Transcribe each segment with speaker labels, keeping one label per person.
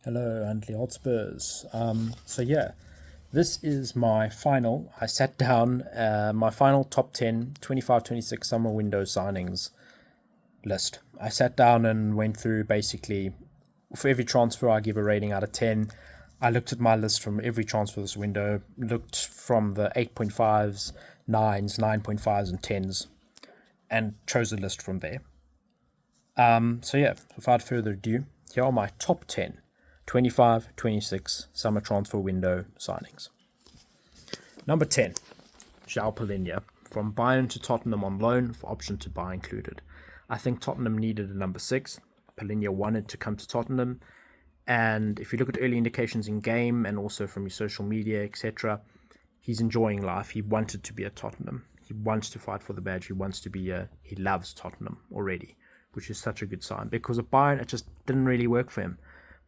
Speaker 1: Hello, Antley Hotspurs. This is my final. I sat down my final top 10 25-26 summer window signings list. I sat down and went through basically for every transfer I give a rating out of 10. I looked at my list from every transfer this window, looked from the 8.5s, 9s, 9.5s, and 10s, and chose a list from there. Without further ado, here are my top 10 25-26 summer transfer window signings. Number 10, João Palhinha, from Bayern to Tottenham on loan for option to buy included. I think Tottenham needed a number 6. Palhinha wanted to come to Tottenham, and if you look at early indications in game and also from your social media, etc., he's enjoying life. He wanted to be at Tottenham. He wants to fight for the badge. He loves Tottenham already, which is such a good sign. Because at Bayern, it just didn't really work for him.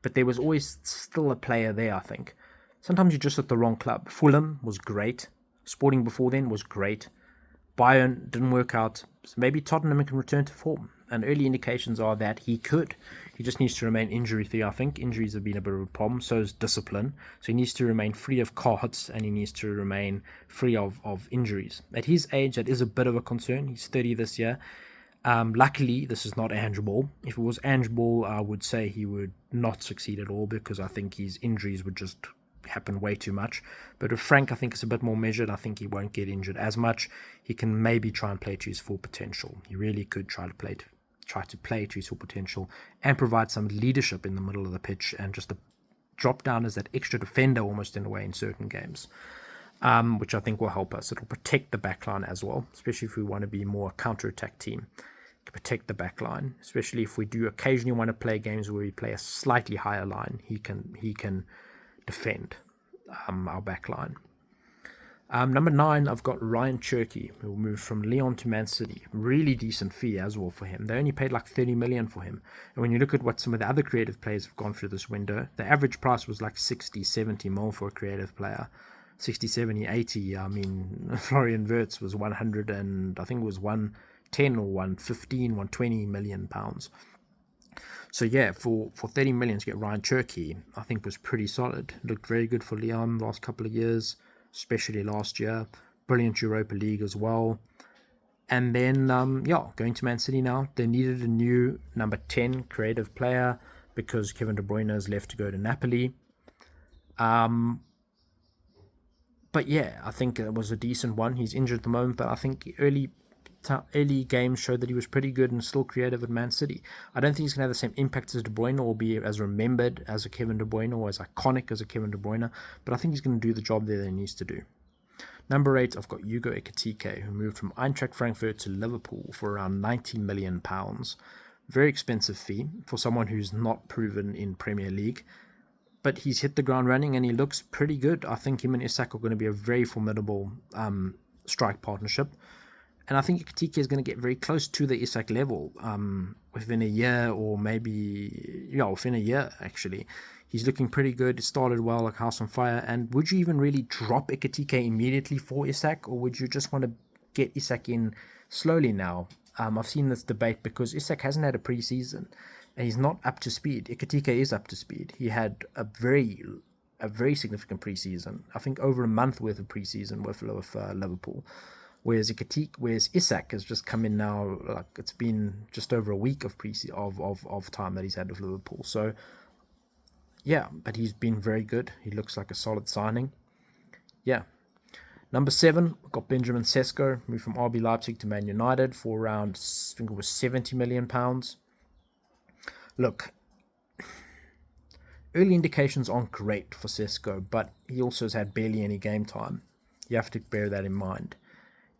Speaker 1: But there was always still a player there, I think. Sometimes you're just at the wrong club. Fulham was great. Sporting before then was great. Bayern didn't work out. So maybe Tottenham can return to form. And early indications are that he could. He just needs to remain injury-free, I think. Injuries have been a bit of a problem. So is discipline. So he needs to remain free of cards and he needs to remain free of injuries. At his age, that is a bit of a concern. He's 30 this year. Luckily, this is not Ange Ball. If it was Ange Ball, I would say he would not succeed at all because I think his injuries would just happen way too much. But with Frank, I think it's a bit more measured. I think he won't get injured as much. He can maybe try and play to his full potential. He really could try to play to his full potential and provide some leadership in the middle of the pitch and just drop down as that extra defender almost in a way in certain games. Which I think will help us. It'll protect the backline as well, especially if we want to be more a counter-attack team. Protect the back line, especially if we do occasionally want to play games where we play a slightly higher line. He can defend our back line. Number 9, I've got Ryan Cherky, who moved from Lyon to Man City. Really decent fee as well for him. They only paid like 30 million for him. And when you look at what some of the other creative players have gone through this window, the average price was like 60, 70 mil for a creative player. 60, 70, 80. I mean, Florian Wirtz was 100 and I think it was 110 or 115, 120 million pounds. So yeah, for 30 million to get Ryan Cherky, I think was pretty solid. Looked very good for Lyon the last couple of years, especially last year. Brilliant Europa League as well. And then, going to Man City now. They needed a new number 10 creative player because Kevin De Bruyne has left to go to Napoli. But yeah, I think it was a decent one. He's injured at the moment, but I think early games showed that he was pretty good and still creative at Man City. I don't think he's going to have the same impact as De Bruyne or be as remembered as a Kevin De Bruyne or as iconic as a Kevin De Bruyne, but I think he's going to do the job there that he needs to do. Number 8, I've got Hugo Ekitike, who moved from Eintracht Frankfurt to Liverpool for around £90 million. Very expensive fee for someone who's not proven in Premier League. But he's hit the ground running and he looks pretty good. I think him and Isak are going to be a very formidable strike partnership. And I think Ekitike is going to get very close to the Isak level within a year or within a year actually. He's looking pretty good. It started well like house on fire. And would you even really drop Ekitike immediately for Isak, or would you just want to get Isak in slowly now? I've seen this debate because Isak hasn't had a preseason and he's not up to speed. Ekitike is up to speed. He had a very significant preseason. I think over a month worth of preseason with Liverpool. Whereas Isak has just come in now, like it's been just over a week of of time that he's had with Liverpool. So yeah, but he's been very good. He looks like a solid signing. Yeah. Number 7, we've got Benjamin Sesko, moved from RB Leipzig to Man United for around, I think it was £70 million. Look, early indications aren't great for Sesko, but he also has had barely any game time. You have to bear that in mind.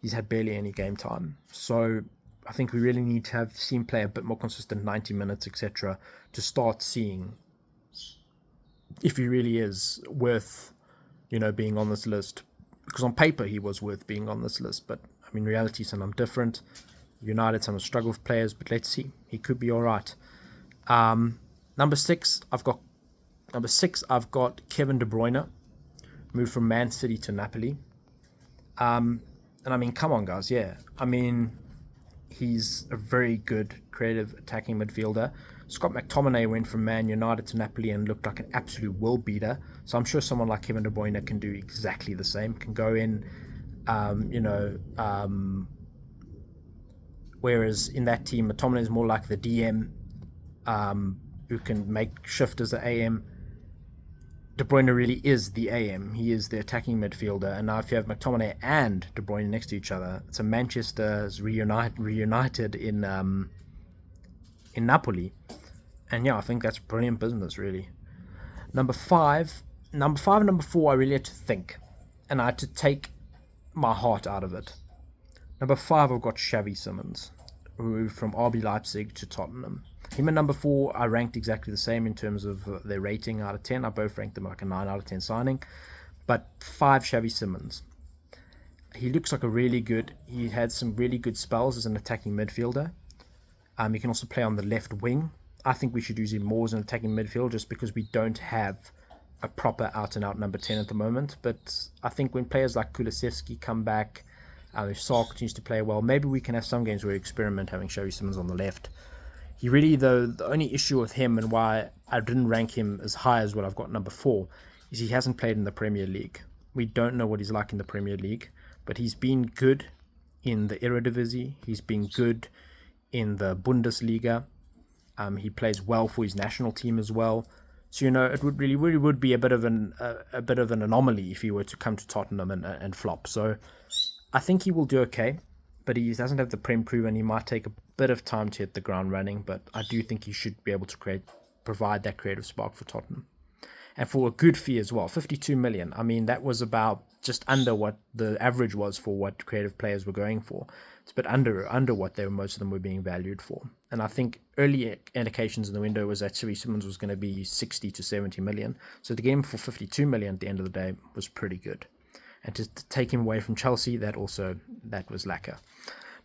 Speaker 1: He's had barely any game time. So I think we really need to see him play a bit more consistent, 90 minutes, etc., to start seeing if he really is worth, being on this list. Because on paper he was worth being on this list, but I mean, reality is something different. United some struggle with players, but let's see. He could be all right. Number 6, I've got Kevin De Bruyne, moved from Man City to Napoli. And I mean, come on, guys. Yeah. I mean, he's a very good creative attacking midfielder. Scott McTominay went from Man United to Napoli and looked like an absolute world beater. So I'm sure someone like Kevin De Bruyne can do exactly the same. Can go in, whereas in that team, McTominay is more like the DM, who can make shift as the AM. De Bruyne really is the AM. He is the attacking midfielder. And now if you have McTominay and De Bruyne next to each other, it's a Manchester's reunited in Napoli. And yeah, I think that's brilliant business, really. Number five, and number four, I really had to think. And I had to take my heart out of it. Number five, I've got Xavi Simons, who moved from RB Leipzig to Tottenham. Him and number four, I ranked exactly the same in terms of their rating out of 10. I both ranked them like a 9 out of 10 signing. But five, Xavi Simons. He looks like he had some really good spells as an attacking midfielder. He can also play on the left wing. I think we should use him more as an attacking midfield just because we don't have a proper out-and-out number 10 at the moment. But I think when players like Kulusevski come back, if Sarr continues to play well, maybe we can have some games where we experiment having Xavi Simons on the left. He really, though, the only issue with him and why I didn't rank him as high as what I've got number 4 is he hasn't played in the Premier League. We don't know what he's like in the Premier League, but he's been good in the Eredivisie. He's been good in the Bundesliga. He plays well for his national team as well. So, it would really would be a bit of an anomaly if he were to come to Tottenham and flop. So I think he will do okay, but he doesn't have the Prem proven. He might take a bit of time to hit the ground running, but I do think he should be able to provide that creative spark for Tottenham. And for a good fee as well, 52 million. I mean, that was about just under what the average was for what creative players were going for. It's a bit under what most of them were being valued for. And I think early indications in the window was that Xavi Simons was going to be 60 to 70 million. So to get him for 52 million at the end of the day was pretty good. And to take him away from Chelsea, that was lacquer.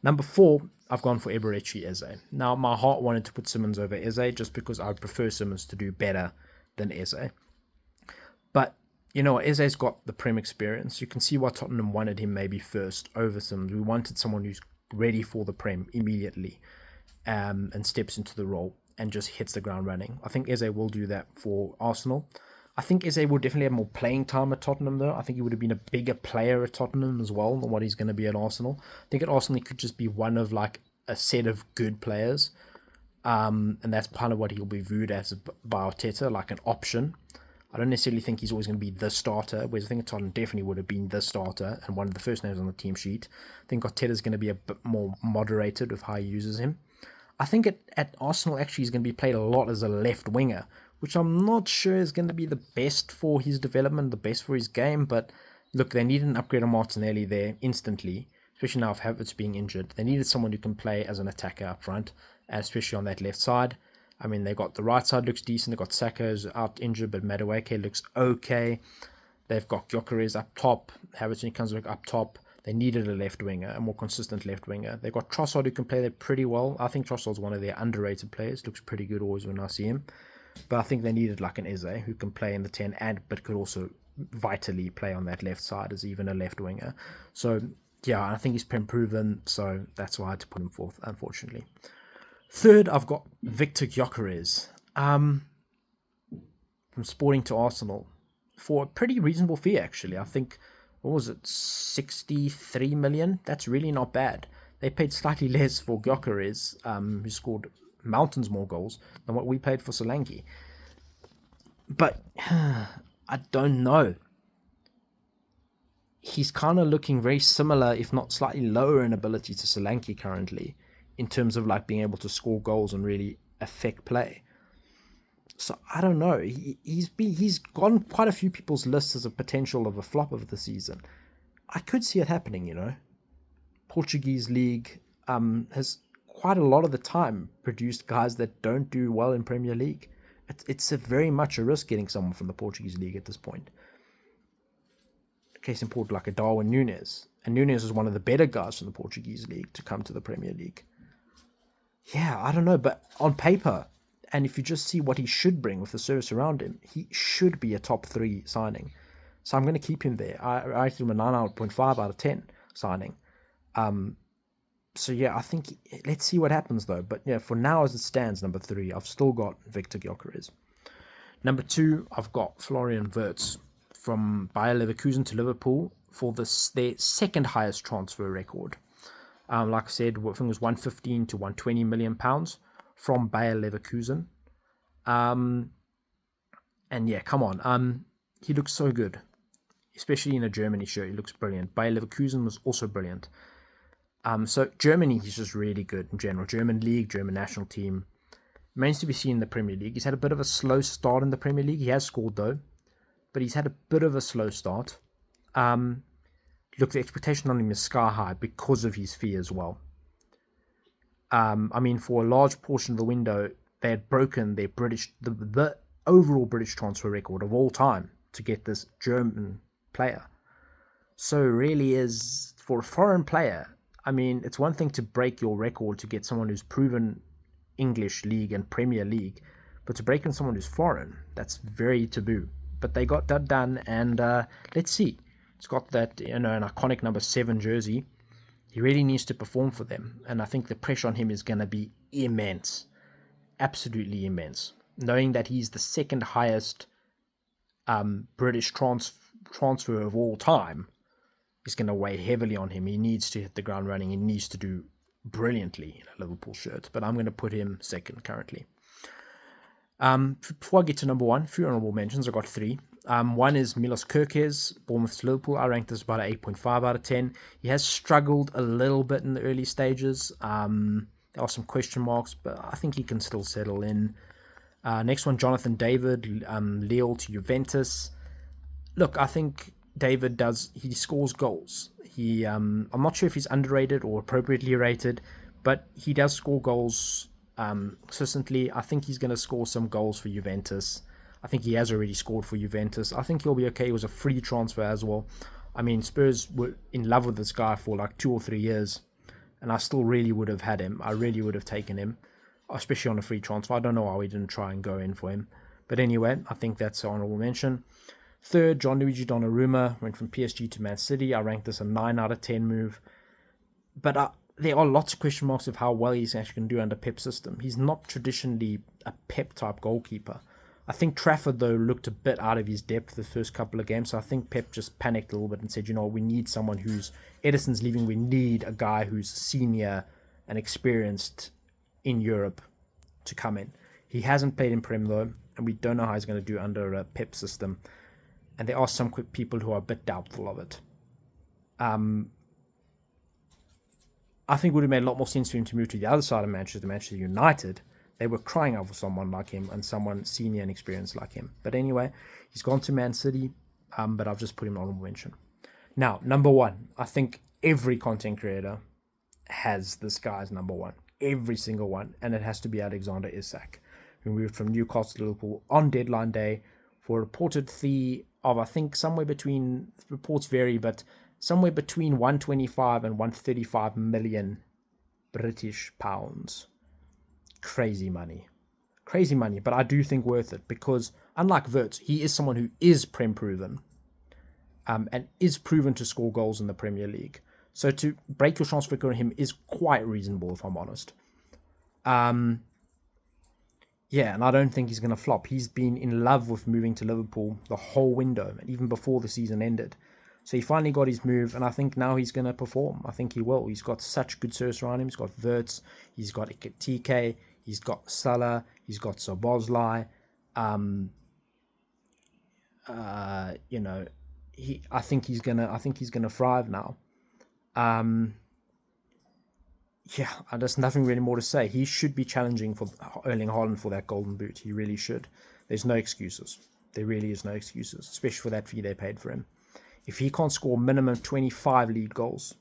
Speaker 1: Number 4, I've gone for Eberechi Eze. Now, my heart wanted to put Simons over Eze just because I would prefer Simons to do better than Eze. But, Eze's got the Prem experience. You can see why Tottenham wanted him maybe first over Simons. We wanted someone who's ready for the Prem immediately and steps into the role and just hits the ground running. I think Eze will do that for Arsenal. I think Eze will definitely have more playing time at Tottenham, though. I think he would have been a bigger player at Tottenham as well than what he's going to be at Arsenal. I think at Arsenal he could just be one of like a set of good players. And that's kind of what he'll be viewed as by Arteta, like an option. I don't necessarily think he's always going to be the starter, whereas I think Tottenham definitely would have been the starter and one of the first names on the team sheet. I think Arteta's going to be a bit more moderated with how he uses him. I think at Arsenal actually he's going to be played a lot as a left winger, which I'm not sure is going to be the best for his development, the best for his game. But look, they needed an upgrade on Martinelli there instantly, especially now with Havertz being injured. They needed someone who can play as an attacker up front, especially on that left side. I mean, they got the right side looks decent. They got Saka who's out injured, but Madueke looks okay. They've got Gyökeres up top. Havertz when he comes back up top. They needed a left winger, a more consistent left winger. They've got Trossard who can play there pretty well. I think Trossard's one of their underrated players. Looks pretty good always when I see him. But I think they needed like an Eze who can play in the 10 but could also vitally play on that left side as even a left winger. So yeah, I think he's been proven. So that's why I had to put him fourth, unfortunately. Third, I've got Victor Gyökeres from Sporting to Arsenal for a pretty reasonable fee, actually. I think, what was it, 63 million? That's really not bad. They paid slightly less for Gyökeres, who scored mountains more goals than what we paid for Solanke. But I don't know. He's kind of looking very similar, if not slightly lower in ability to Solanke currently, in terms of like being able to score goals and really affect play. So I don't know. He's gone quite a few people's lists as a potential of a flop of the season. I could see it happening, Portuguese league has quite a lot of the time produced guys that don't do well in Premier League. It's very much a risk getting someone from the Portuguese league at this point. Case in point, like a Darwin Núñez. And Núñez is one of the better guys from the Portuguese league to come to the Premier League. Yeah, I don't know, but on paper, and if you just see what he should bring with the service around him, he should be a top 3 signing. So I'm going to keep him there. I rated him a 9.5 out of 10 signing. So yeah, I think let's see what happens though. But yeah, for now as it stands, number 3, I've still got Victor Gyökeres. Number 2, I've got Florian Wirtz from Bayer Leverkusen to Liverpool for their second highest transfer record. Like I said, I think it was 115 to 120 million pounds from Bayer Leverkusen. And yeah, come on. He looks so good, especially in a Germany shirt. He looks brilliant. Bayer Leverkusen was also brilliant. So Germany, he's just really good in general. German league, German national team. Remains to be seen in the Premier League. He's had a bit of a slow start in the Premier League. He has scored though, but he's had a bit of a slow start. Look, the expectation on him is sky high because of his fee as well. I mean, for a large portion of the window, they had broken their the overall British transfer record of all time to get this German player. So really is, for a foreign player, I mean, it's one thing to break your record to get someone who's proven English league and Premier League, but to break in someone who's foreign, that's very taboo. But they got that done, and let's see. It's got that, an iconic number 7 jersey. He really needs to perform for them, and I think the pressure on him is going to be immense, absolutely immense. Knowing that he's the second highest British transfer of all time is going to weigh heavily on him. He needs to hit the ground running. He needs to do brilliantly in a Liverpool shirt, but I'm going to put him second currently. Before I get to number 1, a few honorable mentions. I got 3. One is Milos Kerkez, Bournemouth to Liverpool. I ranked this about an 8.5 out of 10. He has struggled a little bit in the early stages. There are some question marks, but I think he can still settle in. Next one, Jonathan David, Lille to Juventus. Look, I think David he scores goals. I'm not sure if he's underrated or appropriately rated, but he does score goals consistently. I think he's going to score some goals for Juventus. I think he has already scored for Juventus. I think he'll be okay. It was a free transfer as well. I mean, Spurs were in love with this guy for like 2 or 3 years, and I still really would have had him. I really would have taken him, especially on a free transfer. I don't know why we didn't try and go in for him. But anyway, I think that's an honorable mention. Third, Gianluigi Donnarumma went from PSG to Man City. I ranked this a 9 out of 10 move. But there are lots of question marks of how well he's actually going to do under Pep's system. He's not traditionally a Pep-type goalkeeper. I think Trafford, though, looked a bit out of his depth the first couple of games. So I think Pep just panicked a little bit and said, we need someone who's... Edison's leaving. We need a guy who's senior and experienced in Europe to come in. He hasn't played in Prem, though, and we don't know how he's going to do under a Pep system. And there are some people who are a bit doubtful of it. I think it would have made a lot more sense for him to move to the other side of Manchester United. They were crying out for someone like him and someone senior and experienced like him. But anyway, he's gone to Man City, but I've just put him on honorable mention. Now, number 1. I think every content creator has this guy as number 1. Every single one. And it has to be Alexander Isak, who moved from Newcastle to Liverpool on deadline day for a reported fee of, I think, somewhere between, reports vary, but somewhere between 125 and 135 million British pounds. Crazy money, but I do think worth it because, unlike Wirtz, he is someone who is Prem proven, and is proven to score goals in the Premier League. So to break your transfer record on him is quite reasonable, if I'm honest. Yeah, and I don't think he's going to flop. He's been in love with moving to Liverpool the whole window, even before the season ended. So he finally got his move, and I think now he's going to perform. I think he will. He's got such good service around him. He's got Wirtz, he's got TK, he's got Salah, he's got Szoboszlai. I think he's gonna thrive now. Yeah, there's nothing really more to say. He should be challenging for Erling Haaland for that golden boot. He really should. There's no excuses. There really is no excuses, especially for that fee they paid for him. If he can't score minimum 25 league goals,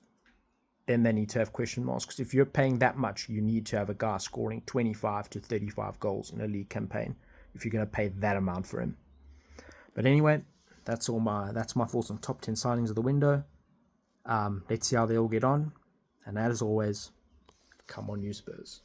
Speaker 1: then they need to have question marks. Because if you're paying that much, you need to have a guy scoring 25 to 35 goals in a league campaign if you're going to pay that amount for him. But anyway, that's my thoughts on top 10 signings of the window. Let's see how they all get on. And as always, come on, you Spurs.